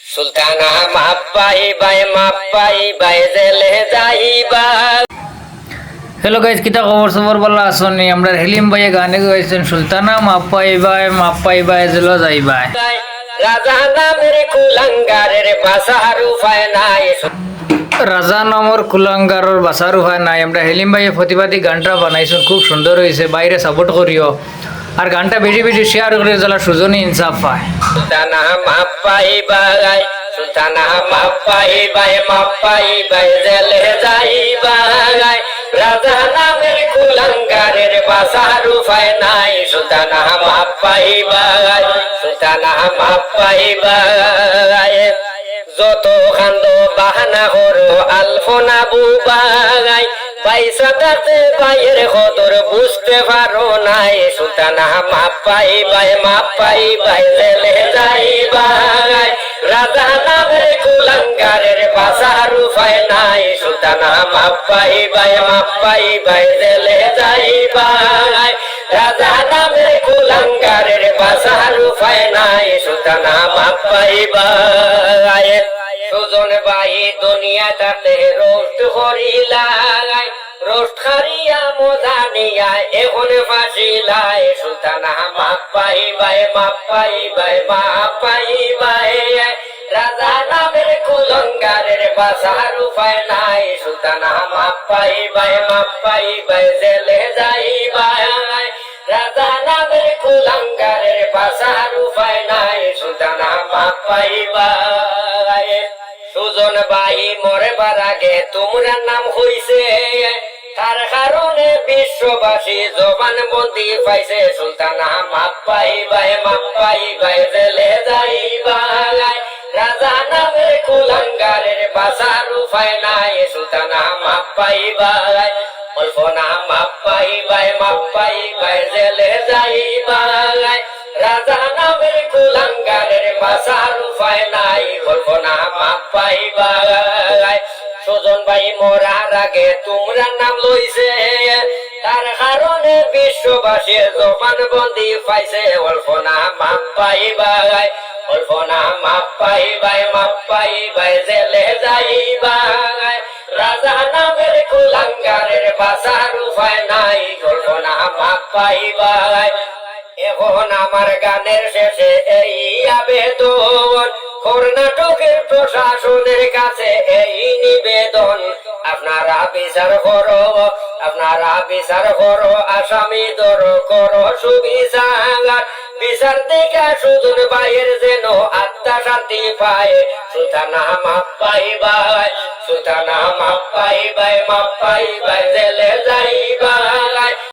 Sultana মাপ্পাই by জেলে যাইবা। Hello guys, কিতা খবর সবর বলা আসনি? আমরা হেলিম ভাইয়ে গানে গাইছেন সুলতানা মাপ্পাই বাই জেলো যাইবাই। রাজা নামের কুলাঙ্গারের বাসার উপায় নাই। রাজা নামর কুলাঙ্গারর বাসার উপায় নাই। আমরা হেলিম ভাইয়ে প্রতিবাদী গানটা বানাইছেন, খুব সুন্দর হয়েছে, বাইরে সাপোর্ট করিও আর গানটা বেশি বেশি শেয়ার করে যারা সুজনী ইনসাফ পায়। সুলতানা মাপ্পাই বাই জেলে যাইবা। রাজা নামের কুলাঙ্গারের বাসার উপায় নাই। সুলতানা মাপ্পাই বাই যত খান্দ বাহানা করো আলফোনা বুবাই। পয়সা থাকতে বাইয়ের কদর বুঝতে পারো নাই। সুলতানা মাপ্পাই বাই জেলে যাইবা। রাজা নামের কুলাঙ্গারের বাসার উপায় নাই। সুলতানা মাপ্পাই বাই জেলে যাইবা। রাজা নামের কুলাঙ্গারের বাসার উপায় নাই। সুলতানা মাপ্পাই বাই। সুজন ভাই দুনিয়া তাতে রোস্ট করিলাই, রোস্ট খারিয়া মজা নিয়া এখন ফাঁসিলাই। সুলতানা মাপ্পাই বাই রাজা নামের কুলাঙ্গারের বাসার উপায় নাই। সুলতানা মাপ্পাই বাই জেলে যাইবা। রাজা নামের কুলাঙ্গারের বাসার উপায় নাই। সুলতানা মাপ্পাই বাই। সুজন ভাই মরবার আগে তোমরা নাম হইছে, তার কারণে বিশ্ববাসী জবান বন্দি পাইছে। সুলতানা মাপ্পাই বাই জেলে যাইবা। রাজা নামের কুলাঙ্গারের বাসার উপায় নাই। সুলতানা মাপ্পাই বাই কল্পনা মাপ্পাই বাই জেলে যাইবা। রাজা নামের কুলাঙ্গারের বাসার উপায় নাই। কল্পনা মাপ্পাই বাই। সুজন ভাই মরার আগে তোমরা নাম লইছে, তার কারণে বিশ্ববাসীর জবান বন্দি পাইছে। কল্পনা মাপ্পাই বাই জেলে যাইবা। রাজা নামের কুলাঙ্গারের বাসার উপায় নাই। কল্পনা মাপ্পাই বাই। এখন আমার গানের শেষে এই আবেদন, কর্ণাটকের প্রশাসনের কাছে এই নিবেদন। আপনারা বিচার করো আসামি করো সুবিচার। বিচার দেখে সুজন ভাইয়ের যেন আত্মা শান্তি পায়। সুলতানা মাপ্পাই বাই জেলে যাইবা।